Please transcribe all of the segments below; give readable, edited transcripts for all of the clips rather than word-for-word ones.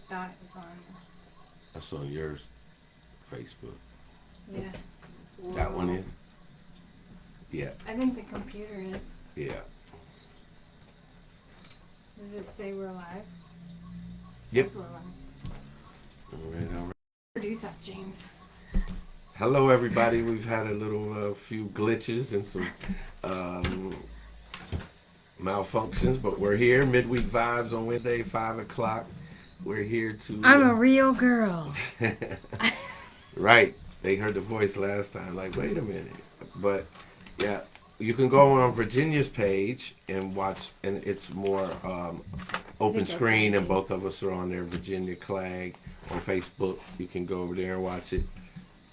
thought it was on. That's on yours, Facebook. Yeah. That one is? Yeah. I think the computer is. Yeah. Does it say we're live? It Yep. says we're live. All right, all right. Produce us, James. Hello, everybody. We've had a little few glitches and some um, malfunctions, but we're here. Midweek Vibes on Wednesday, 5 o'clock. We're here to. I'm a real girl. Right. They heard the voice last time. Like, wait a minute. But, yeah, you can go on Virginia's page and watch, and it's more open screen, and both of us are on there. Virginia Clag on Facebook. You can go over there and watch it.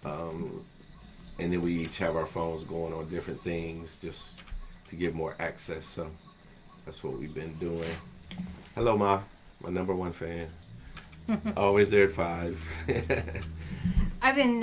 And then we each have our phones going on different things just to get more access. So that's what we've been doing. Hello, Ma, my number one fan. Always there at 5. I've been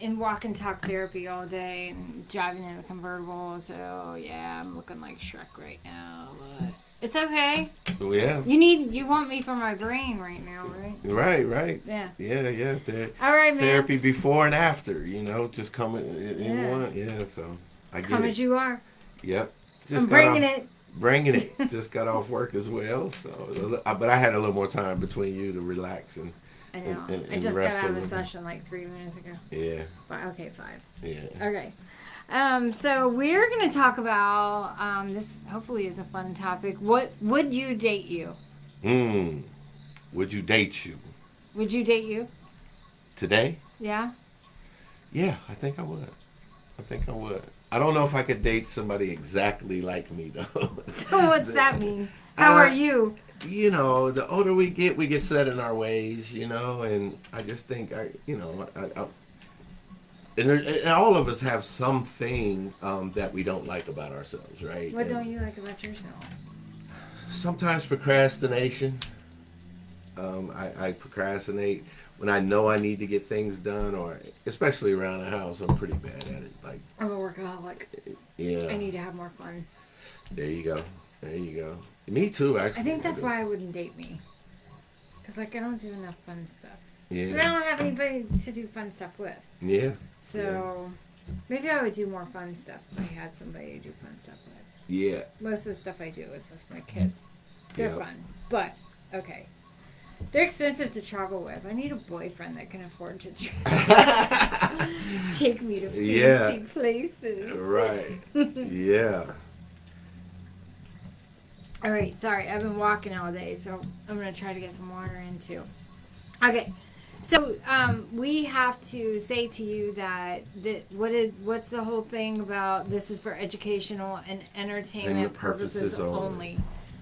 in walk and talk therapy all day and driving in a convertible. So yeah, I'm looking like Shrek right now, but it's okay. Yeah. You want me for my brain right now, right? Right. Yeah. Yeah. All right, man. Therapy before and after, just coming. Yeah. So I get Come it. as you are. Yep. I'm bringing it. Bringing it. Just got off work as well. So, but I had a little more time between you to relax and. I know. And I just got rest out of a a little. session like 3 minutes ago. Yeah. Okay, 5. Yeah. Okay. So we're going to talk about this. Hopefully, is a fun topic. What would you date you? Would you date you Would you date you? today? Yeah. Yeah, I think I would. I don't know if I could date somebody exactly like me though. What's that mean? How are you? The older we get set in our ways, and I just think and all of us have something that we don't like about ourselves, right? What don't you like about yourself? Sometimes procrastination. I procrastinate when I know I need to get things done, or especially around the house. I'm pretty bad at it. Like, I'm a workaholic. yeah. I need to have more fun. There you go. Me too, actually. I think that's why I wouldn't date me. Because, I don't do enough fun stuff. Yeah. But I don't have anybody to do fun stuff with. Yeah. So, maybe I would do more fun stuff if I had somebody to do fun stuff with. Yeah. Most of the stuff I do is with my kids. They're Yep. fun. But, okay. They're expensive to travel with. I need a boyfriend that can afford to take me to fancy places. Right. Yeah. All right, sorry, I've been walking all day, so I'm gonna try to get some water in too. Okay, so we have to say to you that what's the whole thing about? This is for educational and entertainment purposes only.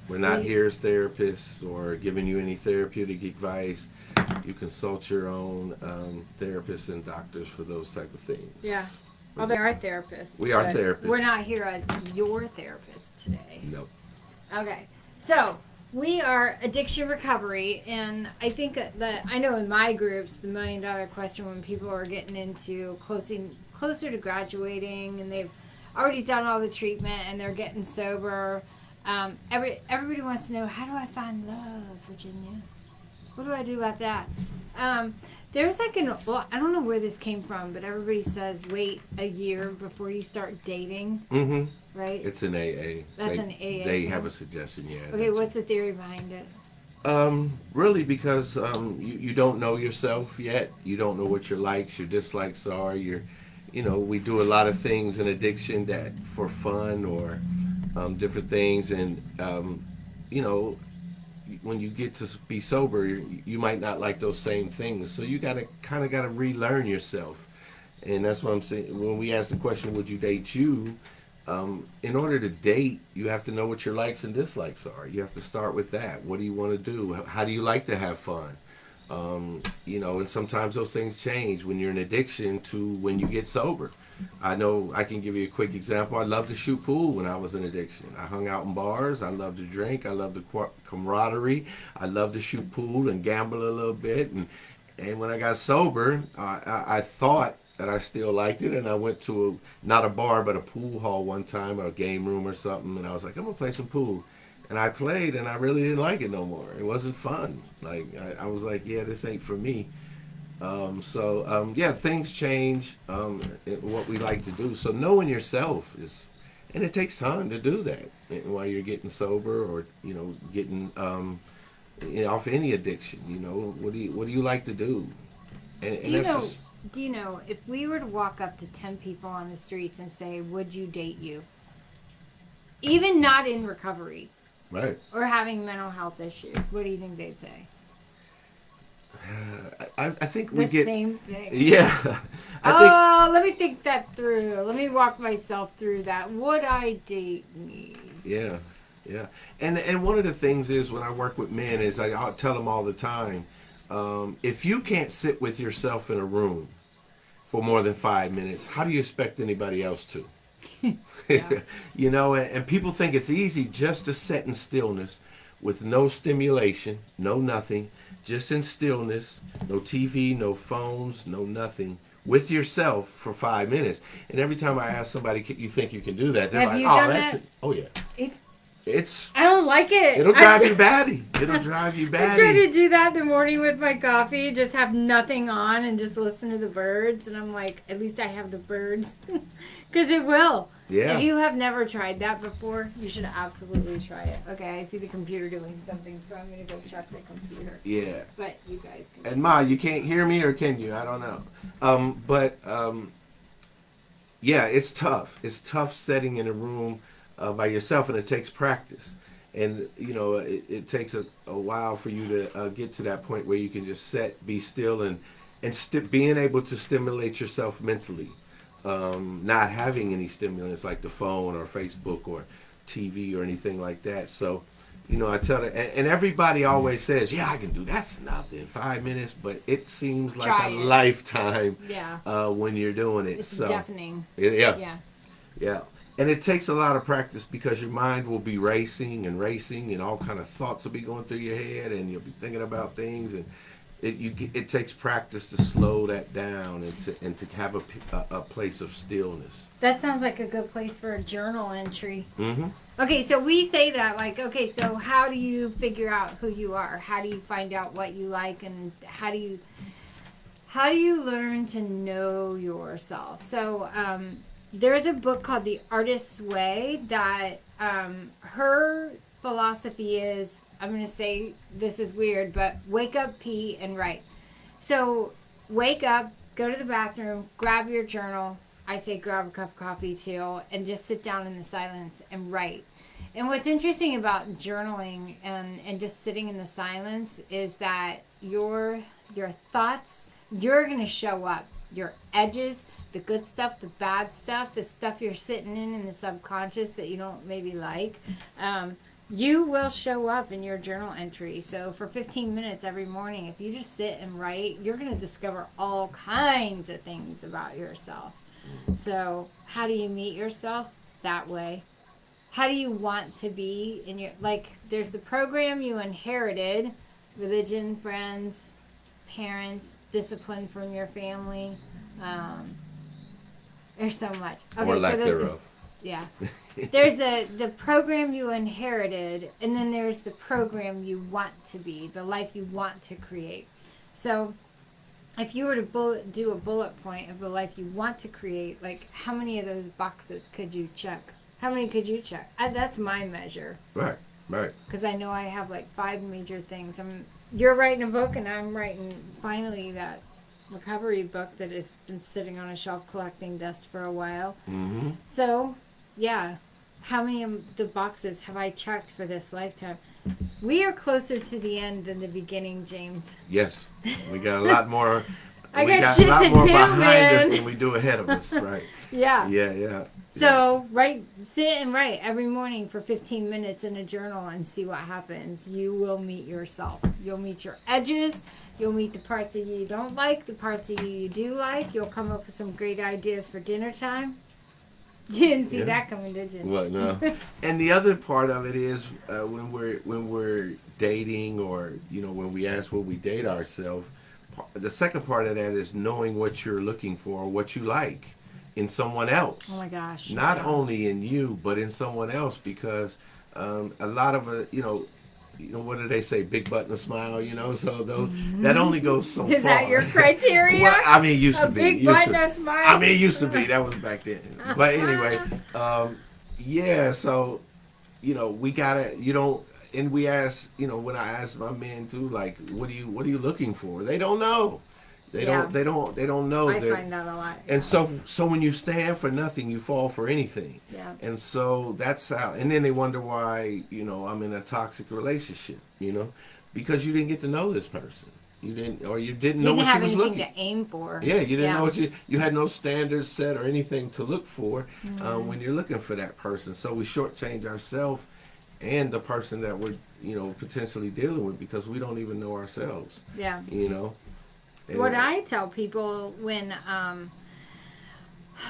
We're not here as therapists or giving you any therapeutic advice. You consult your own therapists and doctors for those type of things. Yeah. Well, they are therapists. We are but therapists. We're not here as your therapist today. Nope. Okay, so we are addiction recovery, and I think that I know in my groups, the $1 million question when people are getting into closer to graduating, and they've already done all the treatment and they're getting sober. Everybody wants to know, how do I find love, Virginia? What do I do about that? There's I don't know where this came from, but everybody says wait a year before you start dating. Mm-hmm. Right? It's an AA. That's an AA. They have a suggestion, yeah. Okay, what's the theory behind it? Really, because you don't know yourself yet. You don't know what your likes, your dislikes are. We do a lot of things in addiction that for fun or different things, and when you get to be sober, you might not like those same things. So you gotta relearn yourself, and that's what I'm saying. When we ask the question, "Would you date you?" In order to date, you have to know what your likes and dislikes are. You have to start with that. What do you want to do? How do you like to have fun? And sometimes those things change when you're in addiction to when you get sober. I know I can give you a quick example. I loved to shoot pool when I was in addiction. I hung out in bars. I loved to drink. I loved the camaraderie. I loved to shoot pool and gamble a little bit. And when I got sober, I thought that I still liked it, and I went to not a bar but a pool hall one time, or a game room or something, and I was like, I'm gonna play some pool. and I played, and I really didn't like it no more. It wasn't fun. Like I was like, yeah, this ain't for me. Yeah, things change. What we like to do. So knowing yourself is, and it takes time to do that while you're getting sober, or getting off any addiction. What do you like to do? And Do you that's know? just Do you know if we were to walk up to 10 people on the streets and say, "Would you date you?" Even not in recovery right. or having mental health issues, what do you think they'd say? I think The we get same thing. yeah. I think Oh, let me think that through. Let me walk myself through that. Would I date me? yeah, yeah. And one of the things is when I work with men is I'll tell them all the time, if you can't sit with yourself in a room for more than 5 minutes, how do you expect anybody else to? Yeah. And people think it's easy just to sit in stillness with no stimulation, no nothing, just in stillness, no TV, no phones, no nothing, with yourself for 5 minutes. And every time I ask somebody, you think you can do that? They're Have like, you oh, done that's that? it. Oh, yeah. It's I don't like it. it'll drive you batty. It'll drive you I try batty. to do that in the morning with my coffee, just have nothing on and just listen to the birds. And I'm like, at least I have the birds. Because it will. Yeah. If you have never tried that before, you should absolutely try it. Okay, I see the computer doing something, so I'm going to go check the computer. Yeah. But you guys can. And Ma, you can't hear me, or can you? I don't know. Yeah, it's tough. It's tough sitting in a room by yourself, and it takes practice. And it takes a while for you to get to that point where you can just sit, be still, and being able to stimulate yourself mentally. Not having any stimulants like the phone or Facebook or TV or anything like that. So, I tell them, and everybody always says, "Yeah, I can do that's nothing, 5 minutes," but it seems like Try a it. lifetime Yeah. when you're doing it. It's So, deafening. yeah, Yeah. and it takes a lot of practice because your mind will be racing, and all kind of thoughts will be going through your head, and you'll be thinking about things, and it takes practice to slow that down and to have a place of stillness. That sounds like a good place for a journal entry. Mm-hmm. Okay, so we say that, like, okay, so how do you figure out who you are? How do you find out what you like, and how do you learn to know yourself? So there's a book called The Artist's Way that her philosophy is, I'm going to say this is weird, but wake up, pee, and write. So wake up, go to the bathroom, grab your journal. I say grab a cup of coffee too, and just sit down in the silence and write. And what's interesting about journaling and just sitting in the silence is that your thoughts, you're going to show up. Your edges, the good stuff, the bad stuff, the stuff you're sitting in the subconscious that you don't maybe like. You will show up in your journal entry. So for 15 minutes every morning, if you just sit and write, you're going to discover all kinds of things about yourself. So how do you meet yourself? That way. How do you want to be in your, there's the program you inherited, religion, friends, parents, discipline from your family. There's so much. Okay, Or lack so there's thereof. yeah. There's the program you inherited, and then there's the program you want to be, the life you want to create. So if you were to do a bullet point of the life you want to create, like how many of those boxes could you check? How many could you check? That's my measure. Right. Because I know I have like 5 major things. You're writing a book, and I'm writing finally that recovery book that has been sitting on a shelf collecting dust for a while. Mm-hmm. So, yeah, how many of the boxes have I checked for this lifetime? We are closer to the end than the beginning, James. Yes, we got a lot more. I we got a shit lot to more do, behind us man. than we do ahead of us. Right. Yeah. Yeah. So, sit and write every morning for 15 minutes in a journal and see what happens. You will meet yourself. You'll meet your edges. You'll meet the parts of you don't like, the parts of you do like. You'll come up with some great ideas for dinner time. You didn't see that coming, did you? Well, no. And the other part of it is when we're dating, or when we ask will we date ourselves. The second part of that is knowing what you're looking for, what you like in someone else. Oh my gosh. Not only in you, but in someone else, because A lot of what do they say? Big butt and a smile. So those that only goes so Is far. that your criteria? Well, I mean, it used A to be. big Used butt to- and a smile? I mean, it used to be. That was back then. But anyway, yeah. So, we gotta. And we ask. When I ask my men too, like, what are you looking for? They don't know. They Yeah. don't. They don't. They don't know. I They're- find that a lot. And so when you stand for nothing, you fall for anything. Yeah. And so that's how. And then they wonder why I'm in a toxic relationship. Because you didn't get to know this person. You didn't know You what didn't she have was anything looking. to aim for. Yeah, you didn't know what you had no standards set or anything to look for when you're looking for that person. So we shortchange ourselves and the person that we're potentially dealing with because we don't even know ourselves. Yeah. And- What I tell people when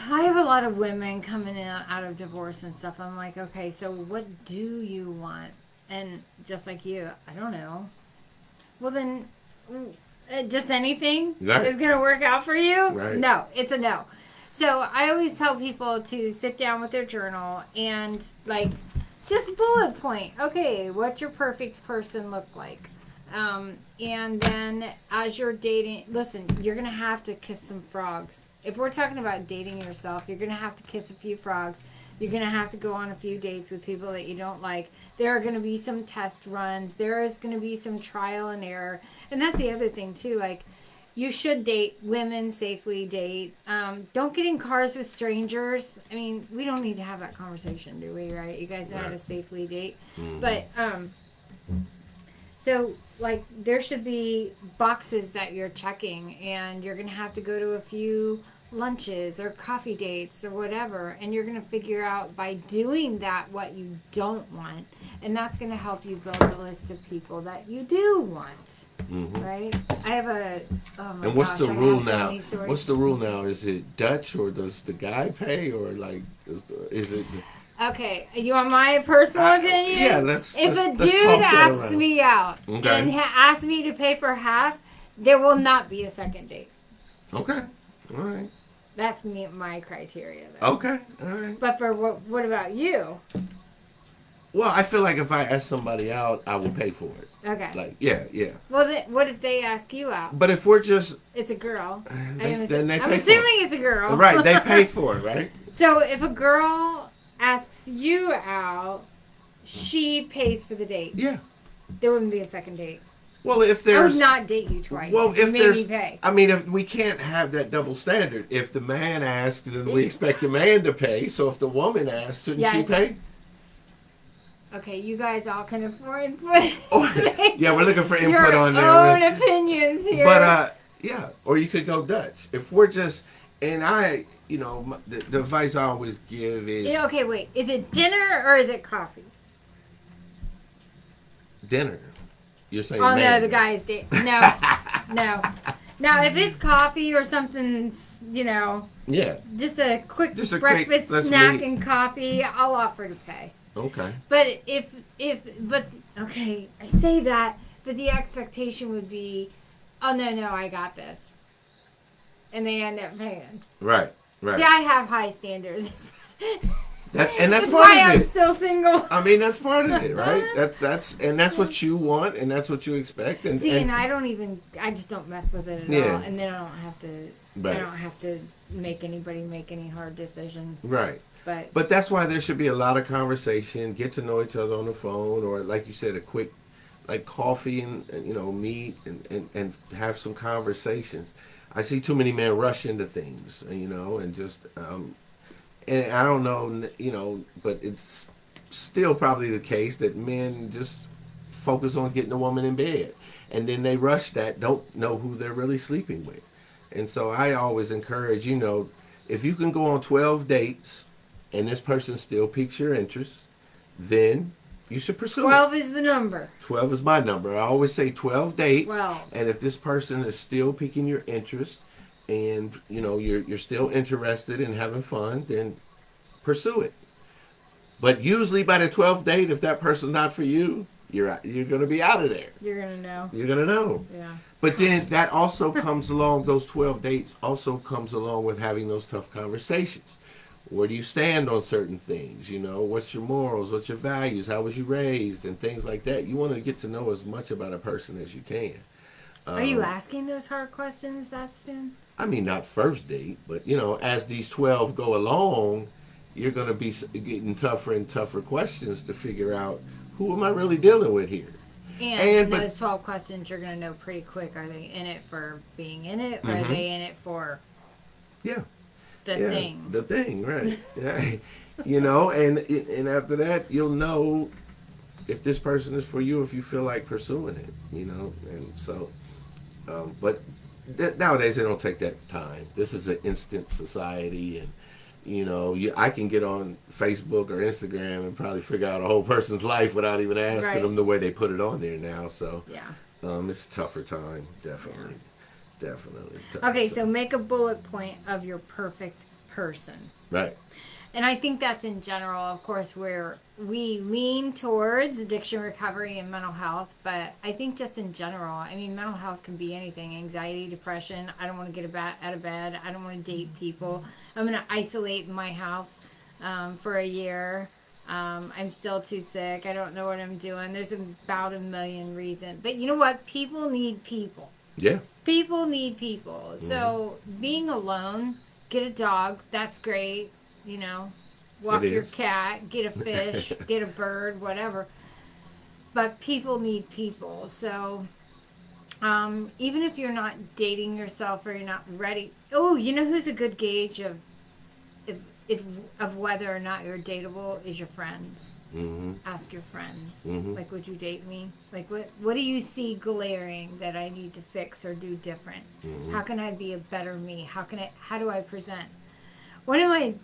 I have a lot of women coming in out of divorce and stuff, I'm like, okay, so what do you want? And just like you, I don't know. Well, then, just anything Right. is going to work out for you? Right. No, it's a no. So I always tell people to sit down with their journal and, like, just bullet point. Okay, what's your perfect person look like? And then as you're dating, listen, you're going to have to kiss some frogs. If we're talking about dating yourself, you're going to have to kiss a few frogs. You're going to have to go on a few dates with people that you don't like. There are going to be some test runs. There is going to be some trial and error. And that's the other thing, too. Like, you should date women, safely date. Don't get in cars with strangers. I mean, we don't need to have that conversation, do we, right? You guys know how to Right. safely date. Mhm. But, so, like, there should be boxes that you're checking, and you're going to have to go to a few lunches or coffee dates or whatever, and you're going to figure out by doing that what you don't want, and that's going to help you build a list of people that you do want, Mhm. right? I have a, oh my And what's gosh, the I rule have so now? many stories. What's the rule now? Is it Dutch or does the guy pay or like is it? Okay, you want my personal opinion? Yeah, let's. If let's, a let's dude toss that asks around. me out Okay. and asks me to pay for half, there will not be a second date. Okay. All right. That's my criteria. Though. Okay. All right. But for what about you? Well, I feel like if I ask somebody out, I will pay for it. Okay. Like, yeah. Well, what if they ask you out? But if we're just It's a girl. then they I'm pay assuming for it's a girl. it. Right, they pay for it, right? So if a girl asks you out, she pays for the date. Yeah. There wouldn't be a second date. Well, if I there's would not date you twice. well, You if made there's me pay. I mean, if we can't have that double standard. If the man asks, then we expect the man to pay. So if the woman asks, shouldn't Yeah, she it's- pay? Okay, you guys all kind of input. Oh, yeah, we're looking for input Your on there. own opinions here. But yeah, or you could go Dutch. If we're just and the advice I always give is Yeah, okay, wait. Is it dinner or is it coffee? dinner. You're saying Oh no, man. the guy's date. No, no. Now, if it's coffee or something, Yeah. just a quick Just a quick, breakfast let's snack meet. and coffee, I'll offer to pay. Okay. But okay, I say that, but the expectation would be, oh no, I got this, and they end up paying. Right. Right. See, I have high standards. That's That's part why of I'm it. still single. I mean, that's part of it, right? That's what you want, and that's what you expect. And, See, and and I just don't mess with it at Yeah. all, and then I don't have to. Right. I don't have to make anybody make any hard decisions. right. But But that's why there should be a lot of conversation, get to know each other on the phone, or like you said, a quick, like coffee and meet and have some conversations. I see too many men rush into things, and just, and I don't know, but it's still probably the case that men just focus on getting a woman in bed, and then they rush that, don't know who they're really sleeping with. And so I always encourage, if you can go on 12 dates and this person still piques your interest, then you should pursue 12 it. is the number. 12 is my number. I always say 12 dates. 12. And if this person is still piquing your interest and, you're still interested in having fun, then pursue it. But usually by the 12th date, if that person's not for you, you're going to be out of there. You're gonna know. You're going to know. Yeah. But then that also comes along, those 12 dates also comes along with having those tough conversations. Where do you stand on certain things? You know, what's your morals? What's your values? How was you raised? And things like that. You want to get to know as much about a person as you can. Are you asking those hard questions that soon? I mean, not first date, but you know, as these 12 go along, you're going to be getting tougher and tougher questions to figure out who am I really dealing with here. And but those 12 questions you're going to know pretty quick. Are they in it for being in it, or are Mm-hmm. they in it for yeah, the yeah, thing? the thing, right? Yeah. You know, and after that, you'll know if this person is for you if you feel like pursuing it. You know, and so, but nowadays they don't take that time. This is an instant society, and you know, I can get on Facebook or Instagram and probably figure out a whole person's life without even asking Right. them the way they put it on there now. So, Yeah. it's a tougher time, definitely, definitely. Okay, tougher so time. make a bullet point of your perfect person. Right, And I think that's in general, of course, where we lean towards addiction recovery and mental health. But I think just in general, I mean, mental health can be anything: anxiety, depression. I don't want to get out of bed. I don't want to date people. I'm going to isolate in my house for a year. I'm still too sick. I don't know what I'm doing. There's about a million reasons. But you know what? People need people. yeah, People need people. So being alone, get a dog. That's great. You know, walk It your is. cat, get a fish, get a bird, whatever. But people need people. So even if you're not dating yourself or you're not ready, oh, you know who's a good gauge of if of whether or not you're dateable is your friends. mm-hmm. Ask your friends. Mhm. Like, would you date me? Like, what do you see glaring that I need to fix or do different? How can I be a better me? How do I present? One of my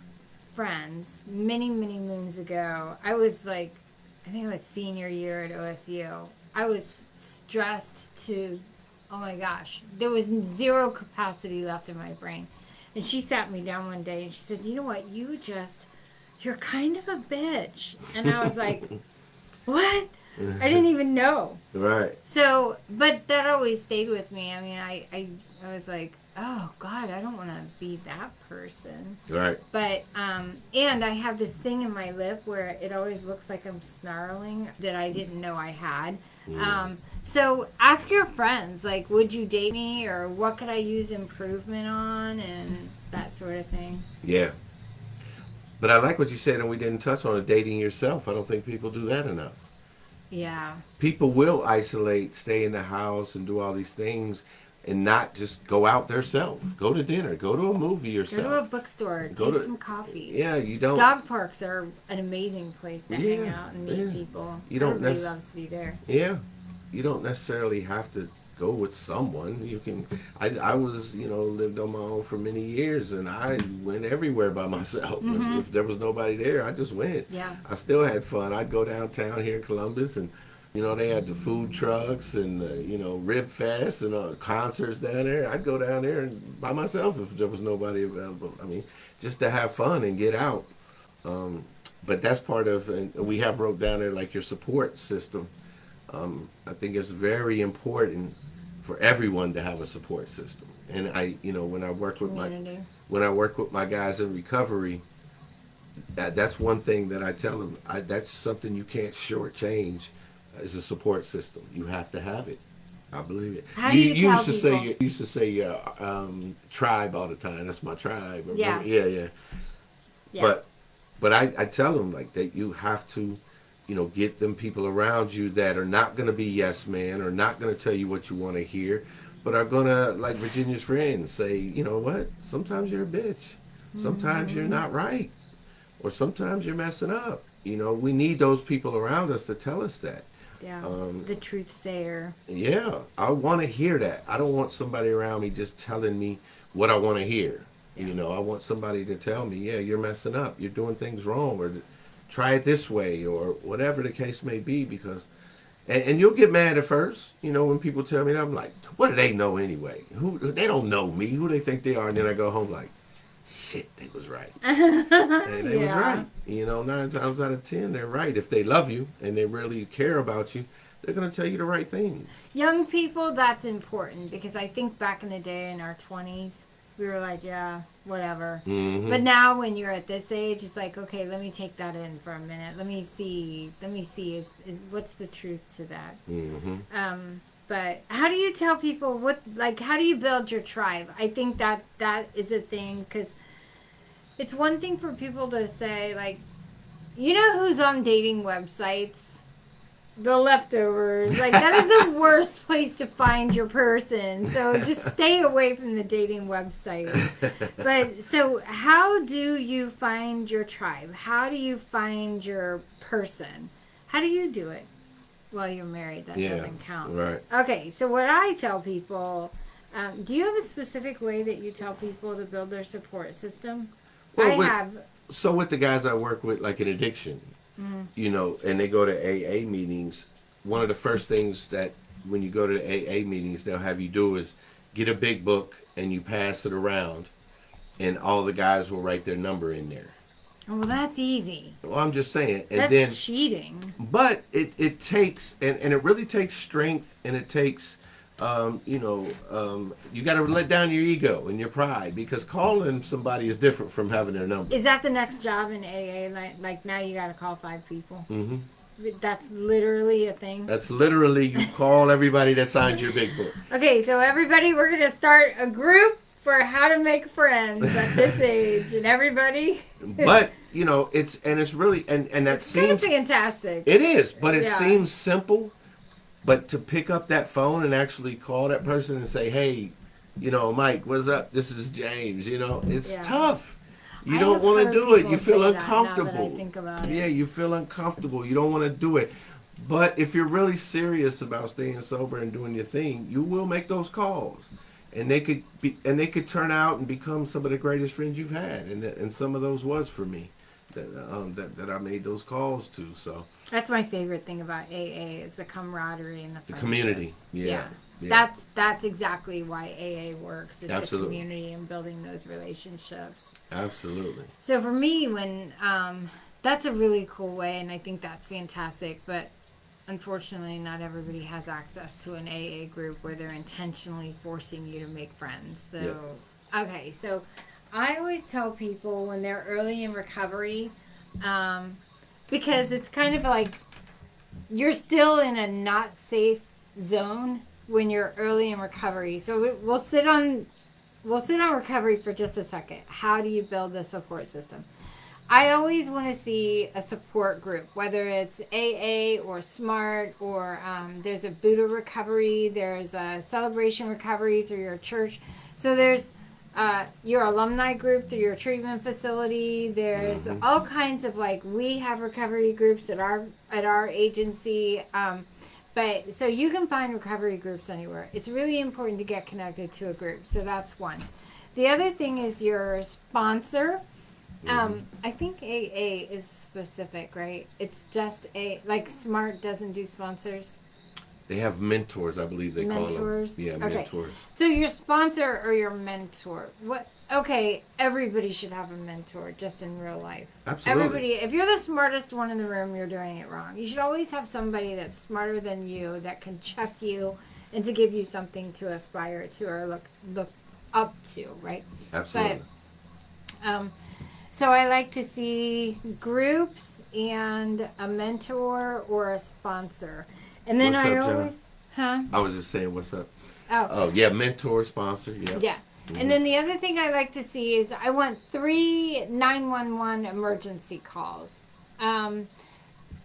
friends, many moons ago, I was like, I think it was senior year at OSU. I was stressed to, oh my gosh, there was zero capacity left in my brain. And she sat me down one day and she said, you know what, you're kind of a bitch. And I was like, what? I didn't even know. Right, So, but that always stayed with me. I mean, I was like, oh God, I don't want to be that person. right. But, and I have this thing in my lip where it always looks like I'm snarling that I didn't know I had. So ask your friends, like, would you date me, or what could I use improvement on, and that sort of thing. Yeah. But I like what you said, and we didn't touch on it, dating yourself. I don't think people do that enough. Yeah. People will isolate, stay in the house, and do all these things, and not just go out themselves. Go to dinner, go to a movie Go to a yourself. bookstore, Go take to- some coffee. Yeah, you don't. Dog parks are an amazing place to hang Yeah, out and meet yeah. people. You don't Everybody necess- loves to be there. Yeah, you don't necessarily have to go with someone. You can. I was, lived on my own for many years, and I went everywhere by myself. If there was nobody there, I just went. Yeah. I still had fun. I'd go downtown here in Columbus, and they had the food trucks and Rib Fest and concerts down there. I'd go down there and by myself if there was nobody available. I mean, just to have fun and get out. But that's part of, and we have wrote down there like your support system. I think it's very important for everyone to have a support system. And when I work with Community. when I work with my guys in recovery, that's one thing that I tell them. That's something you can't shortchange. Is a support system. You have to have it. I believe it. How do you tell used to say tribe all the time. That's my tribe. Yeah. Yeah. Yeah. But I tell them like that you have to, get them people around you that are not going to be yes man or not going to tell you what you want to hear, but are going to, like Virginia's friends, say, you know what? Sometimes you're a bitch. Sometimes you're not right. Or sometimes you're messing up. We need those people around us to tell us that. Yeah. The truth sayer. Yeah, I want to hear that. I don't want somebody around me just telling me what I want to hear. Yeah. I want somebody to tell me, yeah, you're messing up. You're doing things wrong, or try it this way, or whatever the case may be. Because, and you'll get mad at first, when people tell me that. I'm like, what do they know anyway? They don't know me. Who they think they are? And then I go home like, shit, they was right. And they was Yeah. right. 9 times out of 10, they're right. If they love you and they really care about you, they're going to tell you the right things. Young people, that's important, because I think back in the day in our 20s, we were like, yeah, whatever. Mm-hmm. But now when you're at this age, it's like, okay, let me take that in for a minute. Let me see is what's the truth to that. Mm-hmm. But how do you tell people how do you build your tribe? I think that is a thing, because it's one thing for people to say, like, you know who's on dating websites? The leftovers. Like, that is the worst place to find your person. So just stay away from the dating websites. But so how do you find your tribe? How do you find your person? How do you do it? Well, you're married. That doesn't count. Right. Okay, so what I tell people, do you have a specific way that you tell people to build their support system? Well, so with the guys I work with, like in addiction, you know, and they go to AA meetings, one of the first things that when you go to the AA meetings, they'll have you do is get a big book and you pass it around, and all the guys will write their number in there. Well, that's easy. Well, I'm just saying. And that's then cheating. But it takes, and it really takes strength, and it takes, you got to let down your ego and your pride, because calling somebody is different from having their number. Is that the next job in AA? Like now you got to call 5 people? Mm-hmm. That's literally a thing? That's literally, you call everybody that signed your big book. Okay, so everybody, we're going to start a group for how to make friends at this age, and everybody. But you know, it's really and that it's seems fantastic. It is, but it seems simple. But to pick up that phone and actually call that person and say, "Hey, you know, Mike, what's up? This is James." You know, it's tough. You don't want to do it. You feel uncomfortable. Yeah, you feel uncomfortable. You don't want to do it. But if you're really serious about staying sober and doing your thing, you will make those calls. And they could turn out and become some of the greatest friends you've had, and some of those was for me, that I made those calls to. So that's my favorite thing about AA is the camaraderie and the community. Yeah. That's exactly why AA works. Is Absolutely. The community and building those relationships. Absolutely. So for me, when that's a really cool way, and I think that's fantastic, but unfortunately, not everybody has access to an AA group where they're intentionally forcing you to make friends. So, okay, so I always tell people when they're early in recovery, because it's kind of like you're still in a not safe zone when you're early in recovery. So we'll sit on recovery for just a second. How do you build the support system? I always want to see a support group, whether it's AA or SMART, or there's a Buddha recovery, there's a celebration recovery through your church. So there's your alumni group through your treatment facility. There's all kinds of, like, we have recovery groups at our agency. But so you can find recovery groups anywhere. It's really important to get connected to a group. So that's one. The other thing is your sponsor. I think AA is specific, right? It's just like SMART doesn't do sponsors. They have mentors, I believe they call them. Mentors? Yeah, okay. mentors. So your sponsor or your mentor, okay, everybody should have a mentor just in real life. Absolutely. Everybody, if you're the smartest one in the room, you're doing it wrong. You should always have somebody that's smarter than you that can check you and to give you something to aspire to or look up to, right? Absolutely. But, so I like to see groups and a mentor or a sponsor. And then What's I up, always, I was just saying, what's up? Oh, yeah, mentor, sponsor, yeah. Yeah. And then the other thing I like to see is I want 3 911 emergency calls. And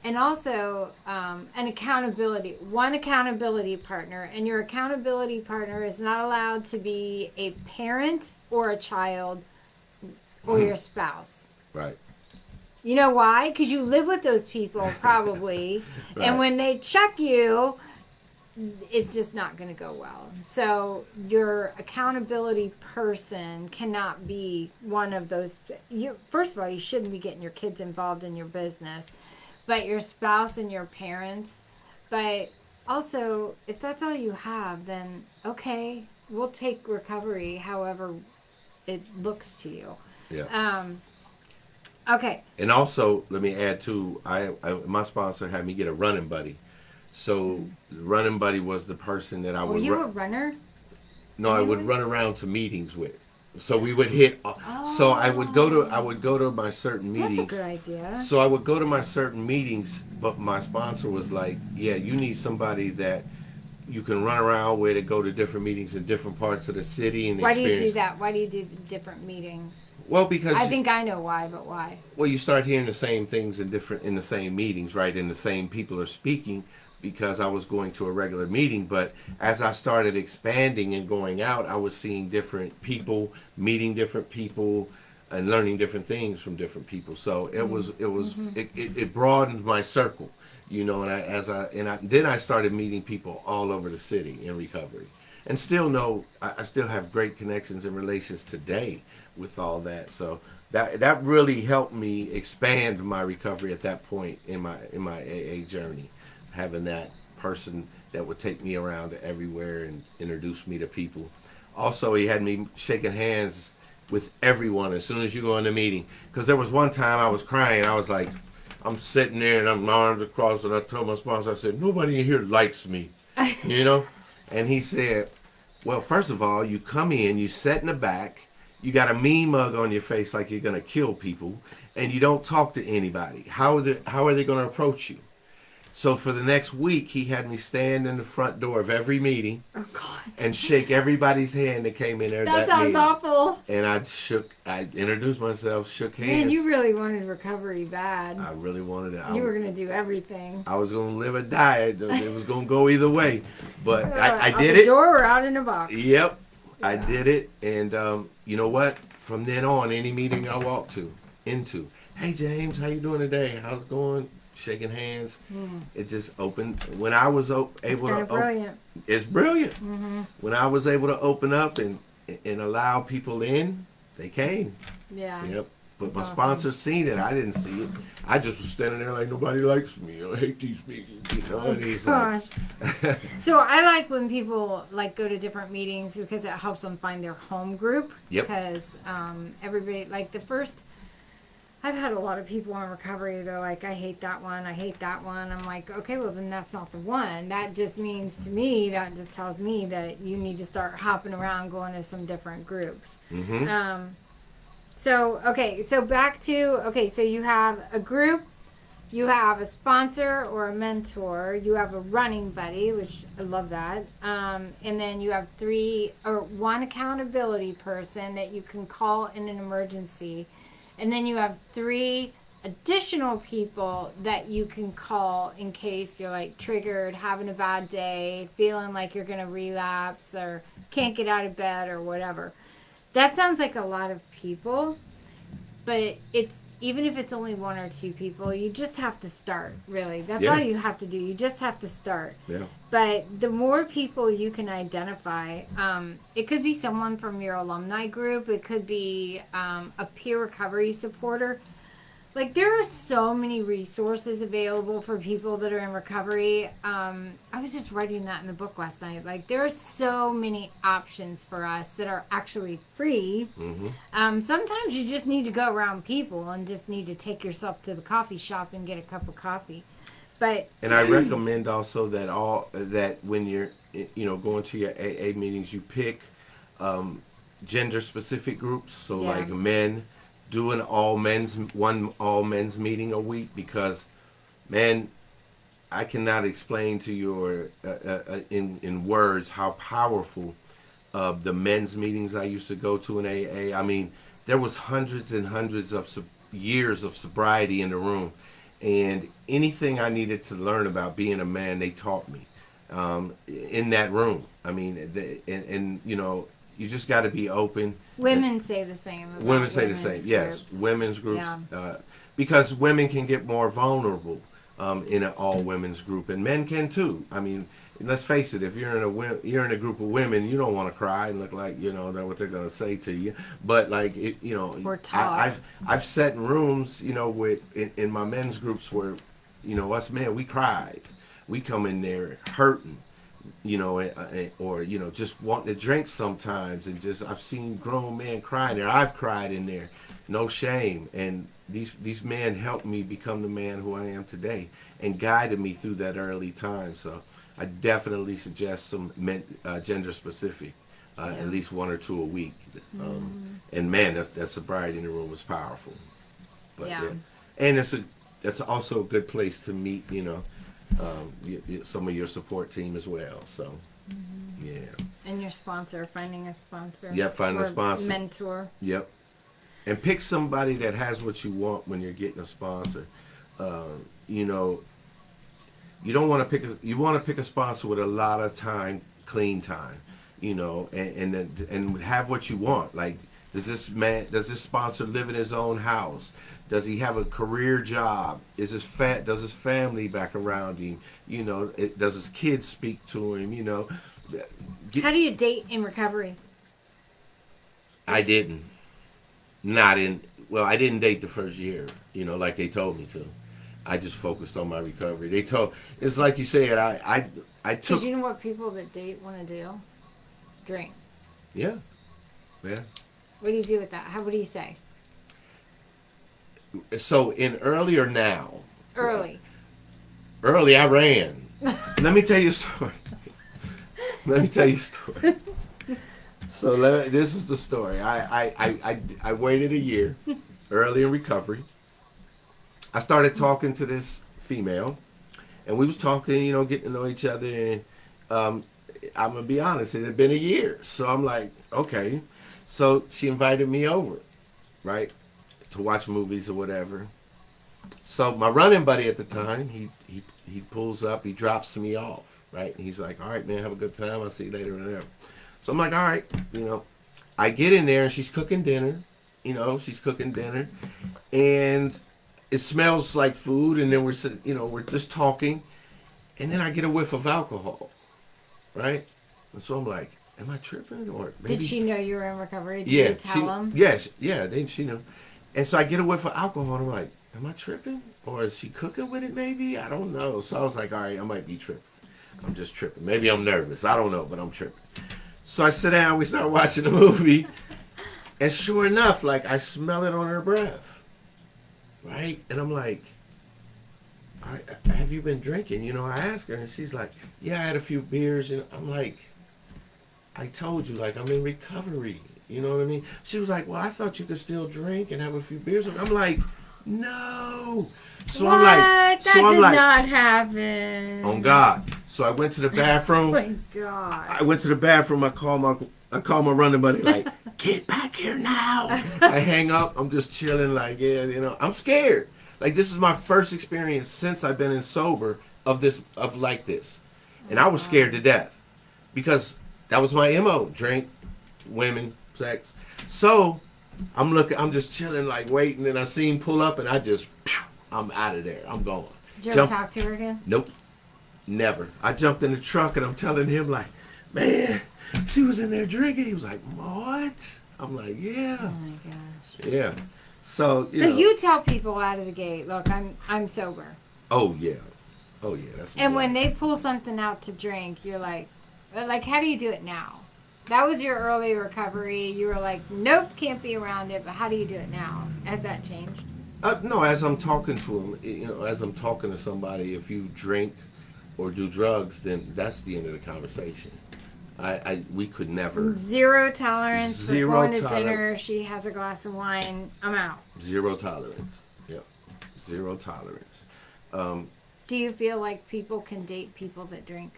also an accountability, one accountability partner. And your accountability partner is not allowed to be a parent or a child or your spouse. Right. You know why? Because you live with those people probably. Right. And when they check you, it's just not going to go well. So your accountability person cannot be one of those. First of all, you shouldn't be getting your kids involved in your business, but your spouse and your parents. But also, if that's all you have, then okay, we'll take recovery however it looks to you. Yeah. Okay. And also, let me add too, my sponsor had me get a running buddy. So the running buddy was the person that I would. Were you a runner? No, I would run around to meetings with. So we would hit. So I would go to my certain That's meetings. a good idea. So I would go to my certain meetings, but my sponsor was like, "Yeah, you need somebody that you can run around with and go to different meetings in different parts of the city and Why do experience." you do that? Why do you do different meetings? Well, because I think I know why, but why? well, you start hearing the same things in the same meetings, right? And the same people are speaking because I was going to a regular meeting. But as I started expanding and going out, I was seeing different people, meeting different people, and learning different things from different people. So it broadened my circle, you know. And then I started meeting people all over the city in recovery, and still know I still have great connections and relations today with all that. So that really helped me expand my recovery at that point in my AA journey, having that person that would take me around to everywhere and introduce me to people. Also, he had me shaking hands with everyone as soon as you go in the meeting. Because there was one time I was crying. I was like, I'm sitting there and I'm my arms across, and I told my sponsor, I said, nobody in here likes me, you know? And he said, well, first of all, you come in, you sit in the back, you got a mean mug on your face like you're going to kill people, and you don't talk to anybody. How are they going to approach you? So for the next week, he had me stand in the front door of every meeting Oh God. and shake everybody's hand that came in there. That sounds meeting. awful. And I introduced myself, shook hands. Man, you really wanted recovery bad. I really wanted it. You were gonna do everything. I was gonna live or die. It was gonna go either way, but I Out did the it. door or out in a box. Yep, I Yeah. did it, and you know what? From then on, any meeting I walked into, hey James, how you doing today? How's it going? Shaking hands. It just opened. When I was able It's to, kind of brilliant. it's brilliant. When I was able to open up and allow people in, they came. Yeah. Yep. But That's my awesome. sponsor seen it. I didn't see it. I just was standing there like nobody likes me. I hate these people. You know. And he's like, Gosh. So I like when people like go to different meetings because it helps them find their home group. Yep. Because everybody like the first. I've had a lot of people in recovery. They're like, I hate that one. I hate that one. I'm like, okay, well then that's not the one. That just means to me. That just tells me that you need to start hopping around, going to some different groups. So back to so you have a group, you have a sponsor or a mentor, you have a running buddy, which I love that, and then you have one accountability person that you can call in an emergency, and then you have 3 additional people that you can call in case you're like triggered, having a bad day, feeling like you're gonna relapse or can't get out of bed or whatever. That sounds like a lot of people, but it's even if it's only 1 or 2 people, you just have to start, really. That's all you have to do. You just have to start. yeah. But the more people you can identify, it could be someone from your alumni group. It could be a peer recovery supporter. Like, there are so many resources available for people that are in recovery. I was just writing that in the book last night. Like, there are so many options for us that are actually free. Sometimes you just need to go around people and just need to take yourself to the coffee shop and get a cup of coffee. But And I recommend also that when you're going to your AA meetings, you pick gender specific groups. So Yeah. like men, do one all men's meeting a week, because man, I cannot explain to you or in words how powerful the men's meetings I used to go to in AA. I mean, there was hundreds and hundreds of years of sobriety in the room, and anything I needed to learn about being a man, they taught me in that room. I mean, you just got to be open. women say the same. About Women say the women's same. Yes, groups. women's groups, Yeah. because women can get more vulnerable in an all women's group, and men can too. I mean, let's face it. If you're in a group of women, you don't want to cry and look like know what they're going to say to you. But like Or talk. I've sat in rooms in my men's groups where us men, we cried. We come in there hurting. Or just wanting to drink sometimes, and just I've seen grown men crying there. I've cried in there, no shame, and these men helped me become the man who I am today, and guided me through that early time. So I definitely suggest some gender specific at least one or two a week. And man, that sobriety in the room was powerful. But Yeah. and it's also a good place to meet, some of your support team as well. So, yeah. And your sponsor, finding a sponsor. Yep, finding a or sponsor. Mentor. Yep. And pick somebody that has what you want when you're getting a sponsor. You don't want to you want to pick a sponsor with a lot of time, clean time, and have what you want. Like, does this sponsor live in his own house? Does he have a career job? Does his family back around him? Does his kids speak to him? How do you date in recovery? I didn't. I didn't date the first year, like they told me to. I just focused on my recovery. It's like you said, I took. Because you know what people that date want to do? Drink. Yeah. What do you do with that? What do you say? So in early or now? Early. Early, I ran. Let me tell you a story. So this is the story. I waited a year, early in recovery. I started talking to this female, and we was talking, getting to know each other. And I'm gonna be honest, it had been a year, so I'm like, okay. So she invited me over, right, to watch movies or whatever. So my running buddy at the time, he pulls up, he drops me off, right, and he's like, all right, man, have a good time. I'll see you later, whatever. So I'm like, all right, I get in there and she's cooking dinner, and it smells like food, and then we're just talking, and then I get a whiff of alcohol, right? And so I'm like, am I tripping, or maybe? Did she know you were in recovery? Did you tell them? Yes, yeah, then she knew. And so I get a whiff of alcohol, and I'm like, am I tripping, or is she cooking with it? Maybe, I don't know. So I was like, all right, I might be tripping. I'm just tripping. Maybe I'm nervous. I don't know, but I'm tripping. So I sit down. We start watching the movie, and sure enough, like I smell it on her breath. Right? And I'm like, have you been drinking? I asked her, and she's like, yeah, I had a few beers. And I'm like, I told you, like, I'm in recovery. You know what I mean? She was like, well, I thought you could still drink and have a few beers. And I'm like, no. So what? That did not happen. On God. So I went to the bathroom. Oh my God. I went to the bathroom. I called my running buddy, like, get back here now. I hang up. I'm just chilling, like, yeah, I'm scared. Like, this is my first experience since I've been in sober of like this. And I was scared to death because that was my MO. Drink, women, sex. So I'm just chilling, like, waiting. And I seen pull up, and I'm out of there. I'm going. Did you ever talk to her again? Nope. Never. I jumped in the truck, and I'm telling him, like, man, she was in there drinking. He was like, what? I'm like, yeah. Oh my gosh. Yeah. So you tell people out of the gate, look, I'm sober. Oh yeah. That's. And when they pull something out to drink, you're like, how do you do it now? That was your early recovery. You were like, nope, can't be around it. But how do you do it now? Has that changed? No, as I'm talking to him, as I'm talking to somebody, if you drink or do drugs, then that's the end of the conversation. We could never. Zero tolerance. Zero We're going to tolerance. dinner. She has a glass of wine. I'm out. Zero tolerance. Yep. Zero tolerance. Do you feel like people can date people that drink?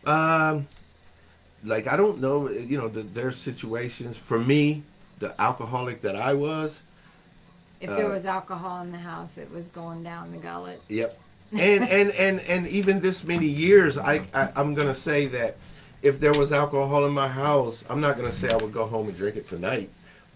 Like, I don't know. There's situations. For me, the alcoholic that I was. If there was alcohol in the house, it was going down the gullet. Yep. And even this many years, I'm gonna say that if there was alcohol in my house, I'm not gonna say I would go home and drink it tonight,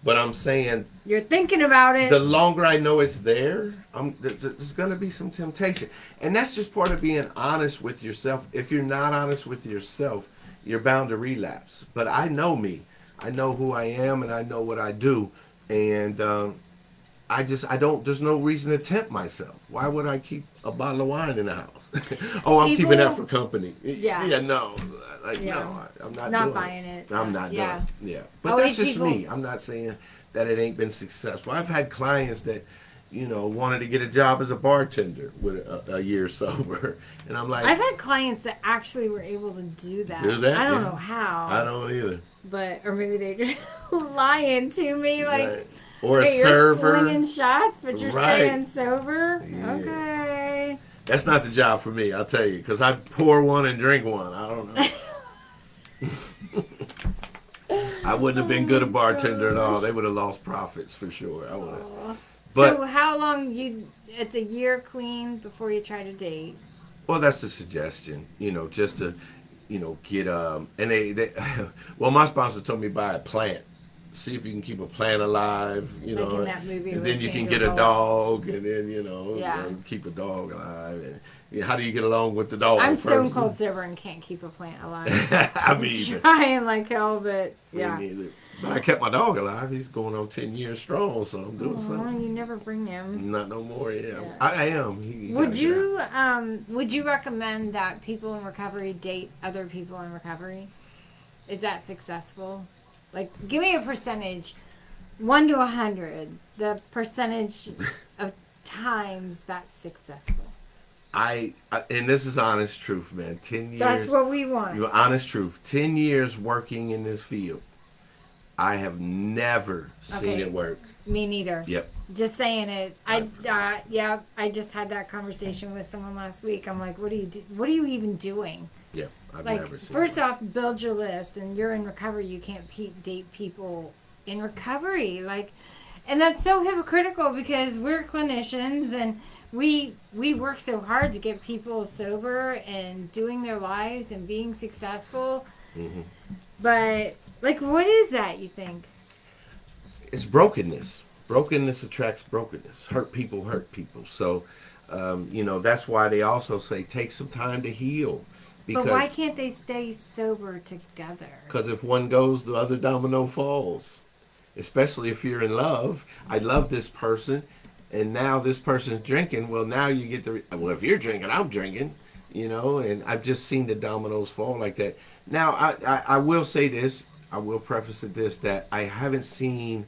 but I'm saying you're thinking about it. The longer I know it's there, there's gonna be some temptation, and that's just part of being honest with yourself. If you're not honest with yourself, you're bound to relapse. But I know me, I know who I am, and I know what I do, and I don't, there's no reason to tempt myself. Why would I keep a bottle of wine in the house? I'm keeping that for company. Yeah. Yeah, no. Yeah. No, I'm not Not doing buying it. I'm not Yeah. doing it. Yeah. But Always that's just people- me. I'm not saying that it ain't been successful. I've had clients that, wanted to get a job as a bartender with a year sober, and I'm like, I've had clients that actually were able to do that. Do that? I don't Yeah. know how. I don't either. But or maybe they lying to me like, Right. Or okay, a server. you're slinging shots, but you're Right. staying sober. Yeah. Okay. That's not the job for me, I'll tell you, because I pour one and drink one. I don't know. I wouldn't have been good a bartender at all. They would have lost profits for sure. I would have. Aw. But- So how long it's a year clean before you try to date? Well, that's the suggestion, just to, get and they well, my sponsor told me buy a plant. See if you can keep a plant alive, Like in that movie and with then you can Sandra get a Bullock. dog, and then Yeah. keep a dog alive. And how do you get along with the dog? I'm stone first? cold sober and can't keep a plant alive. I mean, Trying like hell, but yeah. me neither. But I kept my dog alive. He's going on 10 years strong, so I'm doing Aw, something. you never bring him. Not no more. Yeah, Yeah. I am. He Would gotta get out. would you recommend that people in recovery date other people in recovery? Is that successful? Like, give me a percentage, 1 to 100, the percentage of times that's successful. And this is honest truth, man. 10 years. That's what we want. Your honest truth. 10 years working in this field. I have never seen Okay. it work. Me neither. Yep. Just saying it. I just had that conversation with someone last week. I'm like, what are you even doing? Yeah. I've Like, never seen first it work. off, build your list, and you're in recovery. You can't date people in recovery. Like, and that's so hypocritical because we're clinicians and we work so hard to get people sober and doing their lives and being successful. Mhm. But like, what is that? You think? It's brokenness. Brokenness attracts brokenness. Hurt people hurt people. So, that's why they also say take some time to heal. But why Because can't they stay sober together? if one goes, the other domino falls. Especially if you're in love. I love this person, and now this person's drinking. Well, now you get if you're drinking, I'm drinking. And I've just seen the dominoes fall like that. Now, I will say this. I will preface it this, that I haven't seen,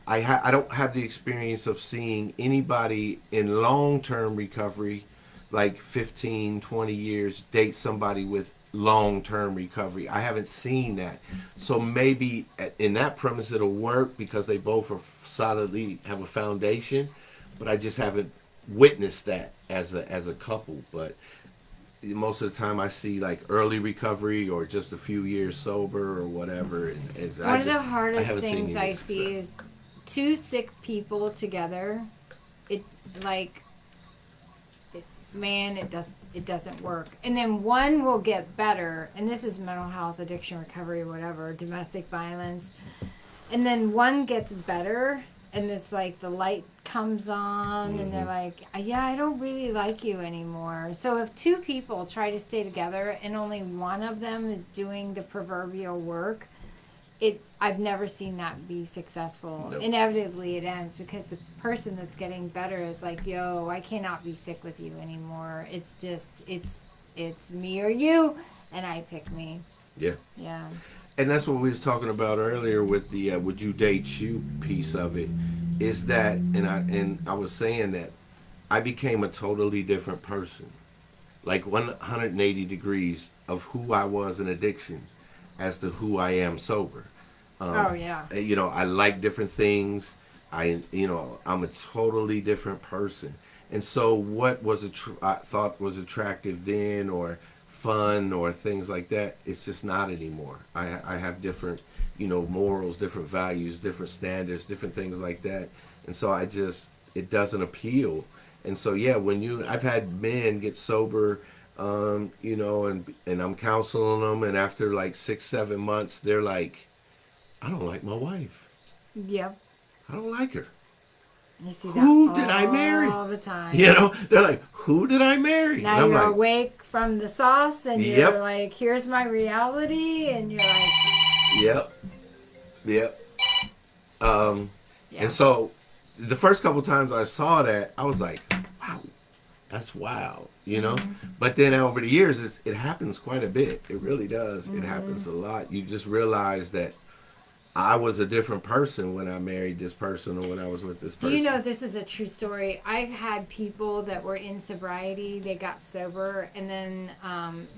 I don't have the experience of seeing anybody in long-term recovery, like 15, 20 years, date somebody with long-term recovery. I haven't seen that. So maybe in that premise it'll work because they both are solidly have a foundation, but I just haven't witnessed that as a couple. But most of the time I see like early recovery or just a few years sober or whatever. And One of the I hardest haven't seen things any I see success. is two sick people together. It doesn't work. And then one will get better, and this is mental health, addiction recovery, whatever, domestic violence. And then one gets better, and it's like the light comes on, and they're like, yeah, I don't really like you anymore. So if two people try to stay together and only one of them is doing the proverbial work, I've never seen that be successful. Nope. Inevitably it ends because the person that's getting better is like, yo, I cannot be sick with you anymore. It's just it's me or you, and I pick me. Yeah. Yeah. And that's what we was talking about earlier with the would you date you piece of it, is that, and I was saying that I became a totally different person, like 180 degrees of who I was in addiction as to who I am sober. Oh yeah. I like different things. I'm a totally different person. And so what was I thought was attractive then or fun or things like that, it's just not anymore. I have different, morals, different values, different standards, different things like that. And so it doesn't appeal. And so, yeah, I've had men get sober, and I'm counseling them, and after like 6-7 months, they're like, I don't like my wife. Yep. I don't like her. You see Who that did I marry? all the time. They're like, who did I marry? Now And I'm you're like, awake from the sauce, and Yep. you're like, here's my reality, and you're like, Yep. yeah. And so the first couple times I saw that, I was like, wow, that's wild, But then over the years, it happens quite a bit. It really does. It happens a lot. You just realize that I was a different person when I married this person or when I was with this person. Do you know this is a true story? I've had people that were in sobriety, they got sober, and then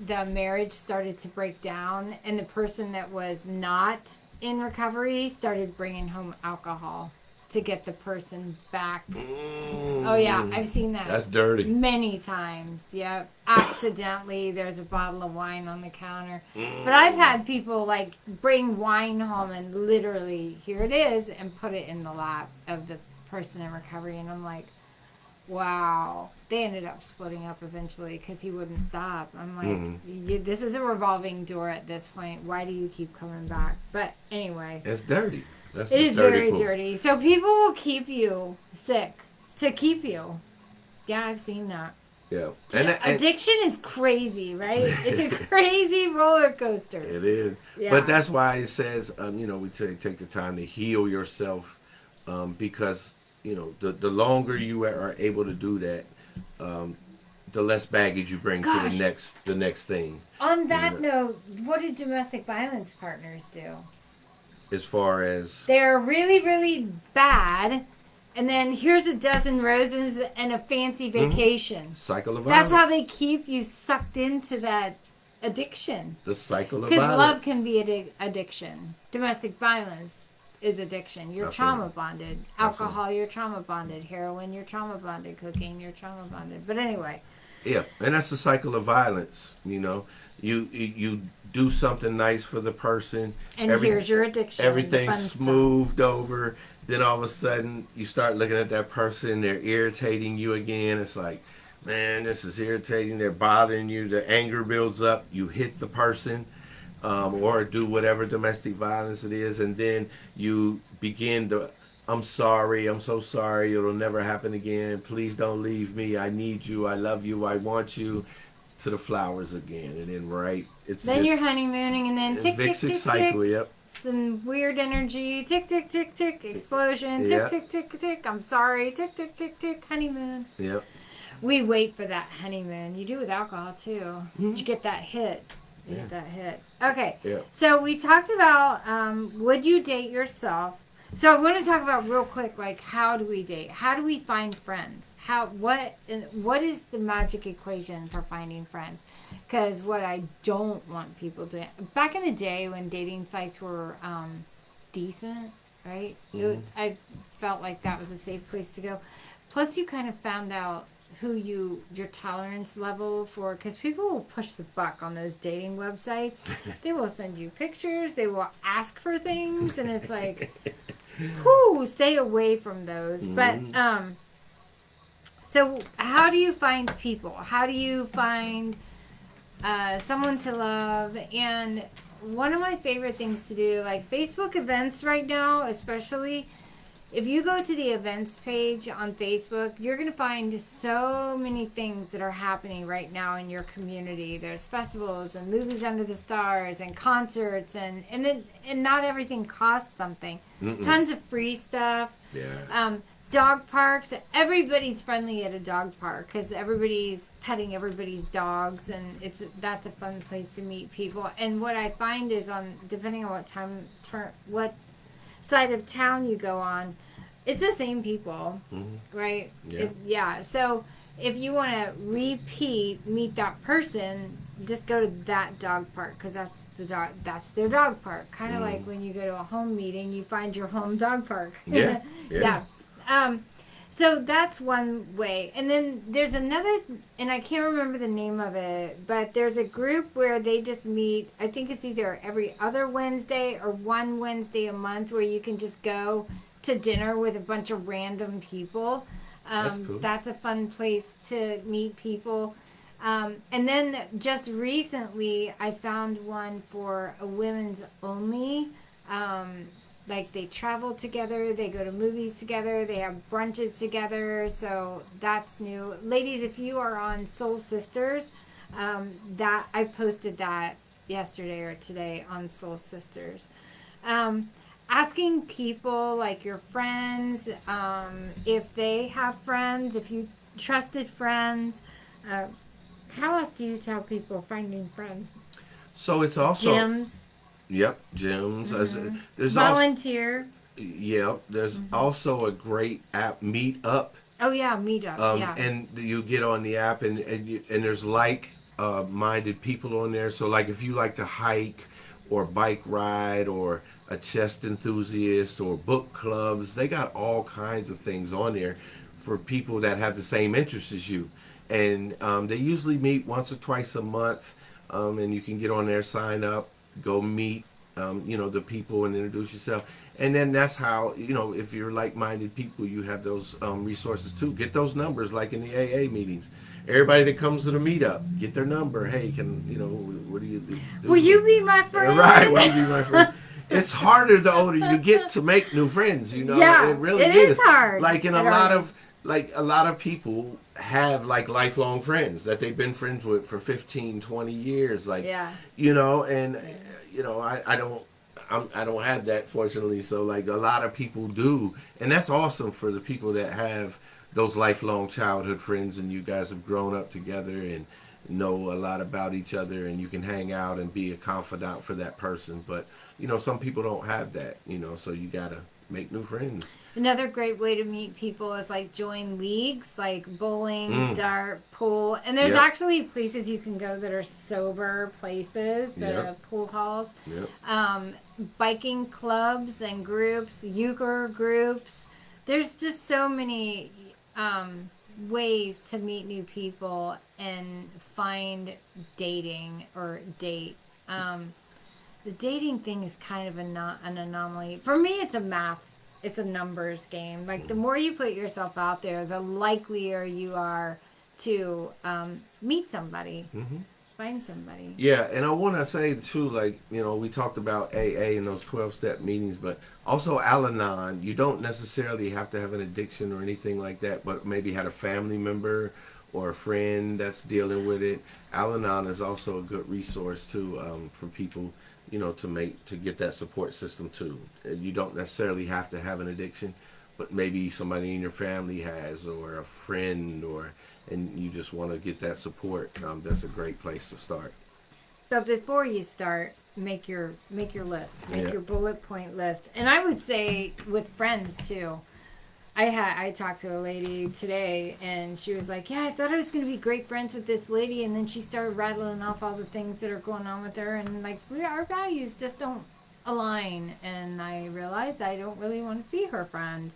the marriage started to break down, and the person that was not in recovery started bringing home alcohol to get the person back. Oh yeah, I've seen that. That's dirty. Many times. Yeah, accidentally there's a bottle of wine on the counter. But I've had people like bring wine home and literally here it is and put it in the lap of the person in recovery, and I'm like, wow. They ended up splitting up eventually because he wouldn't stop. I'm like, this is a revolving door at this point. Why do you keep coming back? But anyway, It's dirty. That's it just is dirty very pool. dirty. So people will keep you sick to keep you. Yeah, I've seen that. Yeah. Addiction is crazy, right? It's a crazy roller coaster. It is. Yeah. But that's why it says, we take the time to heal yourself, because, the longer you are able to do that, the less baggage you bring Gosh. to the next thing. On that note, what do domestic violence partners do? As far as They're really, really bad, and then here's a dozen roses and a fancy vacation. cycle of violence. That's how they keep you sucked into that addiction. The cycle of Because violence. love can be addiction. Domestic violence is addiction. You're Absolutely. trauma bonded. Alcohol, you're trauma bonded. Heroin, you're trauma bonded. Cocaine, you're trauma bonded. But anyway, Yeah, and that's the cycle of violence. You do something nice for the person, and here's your addiction. the everything's fun stuff. smoothed over. Then all of a sudden, you start looking at that person. They're irritating you again. It's like, man, this is irritating. They're bothering you. The anger builds up. You hit the person, or do whatever domestic violence it is, and then you begin to. I'm sorry. I'm so sorry. It'll never happen again. Please don't leave me. I need you. I love you. I want you. To the flowers again, and then it's Then just you're honeymooning, and then a tick, tick, vicious tick, cycle. tick. Yep. Some weird energy. Tick, tick, tick, tick. Explosion. Tick, Yeah. tick, tick, tick. I'm sorry. Tick, tick, tick, tick. Honeymoon. Yep. We wait for that honeymoon. You do with alcohol too. You get that hit. You get that hit. Okay. Yeah. So we talked about would you date yourself? So I want to talk about real quick, like how do we date? How do we find friends? What is the magic equation for finding friends? Because what I don't want people to back in the day when dating sites were decent, right? I felt like that was a safe place to go. Plus, you kind of found out who your tolerance level for, because people will push the buck on those dating websites. They will send you pictures. They will ask for things, and it's like, whoo, stay away from those. But so how do you find people? How do you find someone to love? And one of my favorite things to do, like Facebook events right now, especially. If you go to the events page on Facebook, you're going to find so many things that are happening right now in your community. There's festivals and movies under the stars and concerts and not everything costs something. Tons of free stuff. Yeah. Dog parks. Everybody's friendly at a dog park because everybody's petting everybody's dogs, and that's a fun place to meet people. And what I find is depending on what side of town you go on, it's the same people, right? Yeah. So if you want to meet that person, just go to that dog park because that's their dog park. Kind of like when you go to a home meeting, you find your home dog park. Yeah. So that's one way. And then there's another, and I can't remember the name of it, but there's a group where they just meet, I think it's either every other Wednesday or one Wednesday a month where you can just go to dinner with a bunch of random people. That's cool. That's a fun place to meet people. And then just recently I found one for a women's only, like they travel together, they go to movies together, they have brunches together, so that's new. Ladies, if you are on Soul Sisters, that I posted that yesterday or today on Soul Sisters. Asking people, like your friends, if they have friends, if you trusted friends, how else do you tell people finding friends? So it's also Gyms. Yep, gyms. There's Volunteer. Yep, there's also a great app, Meetup. Oh yeah, Meetup. Yeah. And you get on the app, and there's minded people on there. So like if you like to hike or bike ride or a chess enthusiast or book clubs, they got all kinds of things on there for people that have the same interests as you. And they usually meet once or twice a month, and you can get on there, sign up, go meet the people and introduce yourself. And then that's how, if you're like-minded people, you have those resources too. Get those numbers like in the AA meetings. Everybody that comes to the meetup, get their number. Hey, what do you do? Will you be my friend? Right, will you be my friend? It's harder the older you get to make new friends, Yeah, it really is hard. Like a lot of people have like lifelong friends that they've been friends with for 15, 20 years. Like, yeah. I don't have that, fortunately. So like a lot of people do, and that's awesome for the people that have those lifelong childhood friends, and you guys have grown up together and know a lot about each other, and you can hang out and be a confidant for that person. But some people don't have that, so you gotta make new friends. Another great way to meet people is like join leagues like bowling, dart, pool. And there's actually places you can go that are sober places, the pool halls. Biking clubs and groups, euchre groups. There's just so many ways to meet new people and find dating or date. The dating thing is kind of an anomaly. For me, it's a numbers game. Like the more you put yourself out there, the likelier you are to meet somebody, find somebody. Yeah, and I want to say too, like, we talked about AA and those 12-step meetings, but also Al-Anon. You don't necessarily have to have an addiction or anything like that, but maybe had a family member or a friend that's dealing with it. Al-Anon is also a good resource too, for people, to get that support system too. You don't necessarily have to have an addiction, but maybe somebody in your family has, or a friend, and you just want to get that support. That's a great place to start. But before you start, make your list, make your bullet point list. And I would say with friends too. I talked to a lady today, and she was like, yeah, I thought I was going to be great friends with this lady, and then she started rattling off all the things that are going on with her, and like our values just don't align, and I realized I don't really want to be her friend.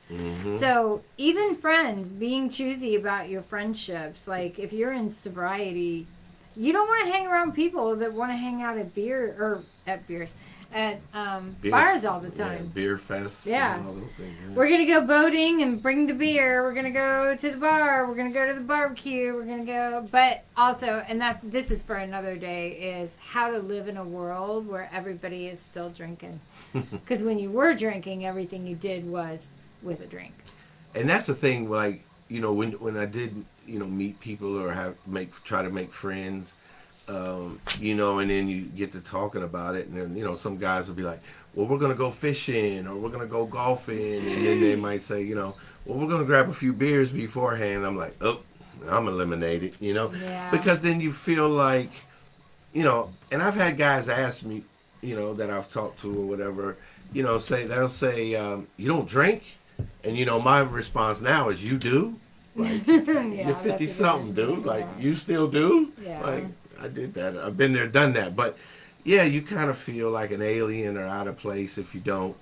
So even friends, being choosy about your friendships, like if you're in sobriety, you don't want to hang around people that want to hang out at bars all the time. Yeah, beer fest. Yeah. And all those things. Yeah. We're going to go boating and bring the beer. We're going to go to the bar. We're going to go to the barbecue. We're going to go. But also, and this is for another day, is how to live in a world where everybody is still drinking. Because when you were drinking, everything you did was with a drink. And that's the thing, like, when I did, meet people or try to make friends, and then you get to talking about it, and then, some guys will be like, well, we're going to go fishing, or we're going to go golfing, and then they might say, well, we're going to grab a few beers beforehand. I'm like, oh, I'm eliminated, because then you feel like, and I've had guys ask me, that I've talked to or whatever, they'll say, you don't drink? And, my response now is, you do? Like, you're 50 something, dude. Like, you still do? Yeah. Like, I did that. I've been there, done that. But yeah, you kind of feel like an alien or out of place if you don't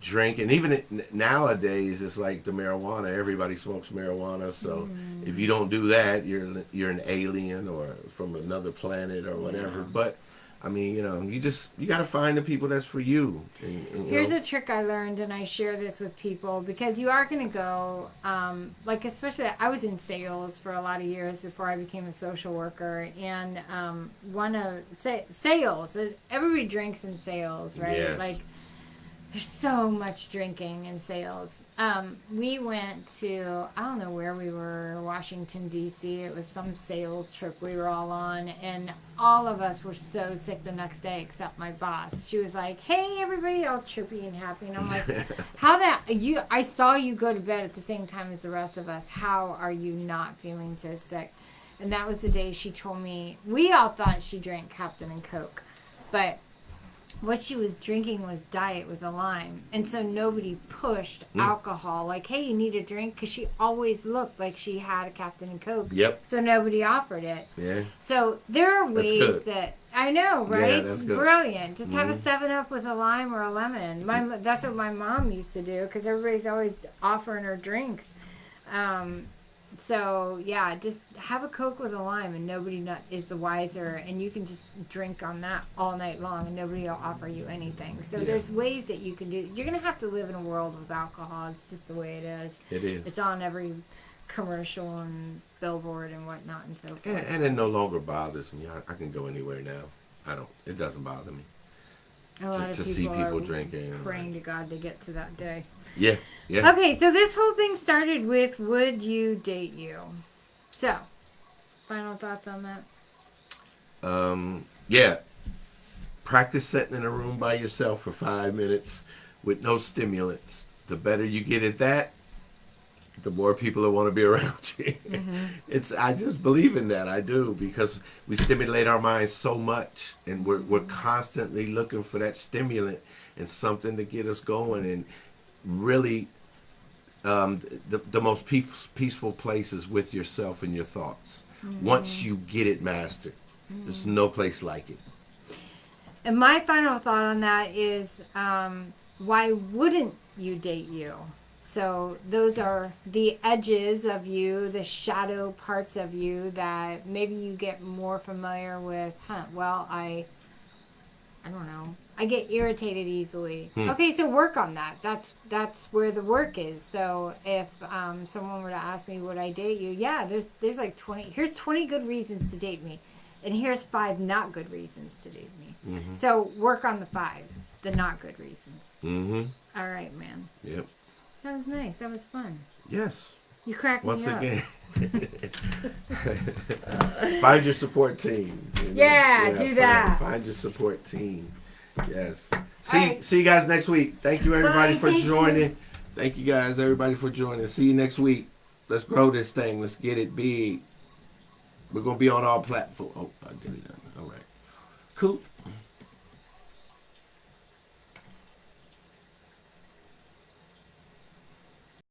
drink. And even nowadays, it's like the marijuana. Everybody smokes marijuana. So if you don't do that, you're an alien or from another planet or whatever. Yeah. But I mean, you got to find the people that's for you. And, Here's a trick I learned, and I share this with people, because you are going to go, especially, I was in sales for a lot of years before I became a social worker, and sales, everybody drinks in sales, right? Yes. Like, there's so much drinking in sales. We went to, I don't know where we were, Washington, D.C. It was some sales trip we were all on, and all of us were so sick the next day except my boss. She was like, hey, everybody, all chirpy and happy. And I'm like, I saw you go to bed at the same time as the rest of us. How are you not feeling so sick? And that was the day she told me, we all thought she drank Captain and Coke, but what she was drinking was diet with a lime, and so nobody pushed alcohol like, hey, you need a drink, because she always looked like she had a Captain and Coke. Yep. So nobody offered it. Yeah. So there are That's ways good. that I know, right? Yeah, that's It's good. brilliant. Just have a 7-Up with a lime or a lemon. That's what my mom used to do, because everybody's always offering her drinks. So yeah, just have a Coke with a lime, and nobody is the wiser, and you can just drink on that all night long, and nobody will offer you anything. So Yeah. there's ways that you can do. You're gonna have to live in a world with alcohol. It's just the way it is. It is. It's on every commercial and billboard and whatnot and so forth. And it no longer bothers me. I can go anywhere now. It doesn't bother me A lot to of see people are drinking. praying to God to get to that day. Yeah. Yeah. Okay, so this whole thing started with, would you date you? So, final thoughts on that? Yeah. Practice sitting in a room by yourself for 5 minutes with no stimulants. The better you get at that, the more people that want to be around you. I just believe in that. I do, because we stimulate our minds so much, and we're constantly looking for that stimulant and something to get us going. And really, the most peaceful place is with yourself and your thoughts. Once you get it mastered, there's no place like it. And my final thought on that is, why wouldn't you date you? So those are the edges of you, the shadow parts of you that maybe you get more familiar with. Well, I don't know. I get irritated easily. Okay, so work on that. That's where the work is. So if someone were to ask me, would I date you? Yeah, there's like 20. Here's 20 good reasons to date me, and here's 5 not good reasons to date me. So work on the 5, the not good reasons. All right, man. Yep. That was nice. That was fun. Yes. You cracked me Once up. again. Find your support team. Yeah, do that. Find your support team. Yes. right. See you guys next week. Thank you everybody Bye, for thank you. joining. Thank you guys everybody for joining. See you next week. Let's grow this thing. Let's get it big. We're gonna be on all platforms. Oh, I did it. All right. Cool.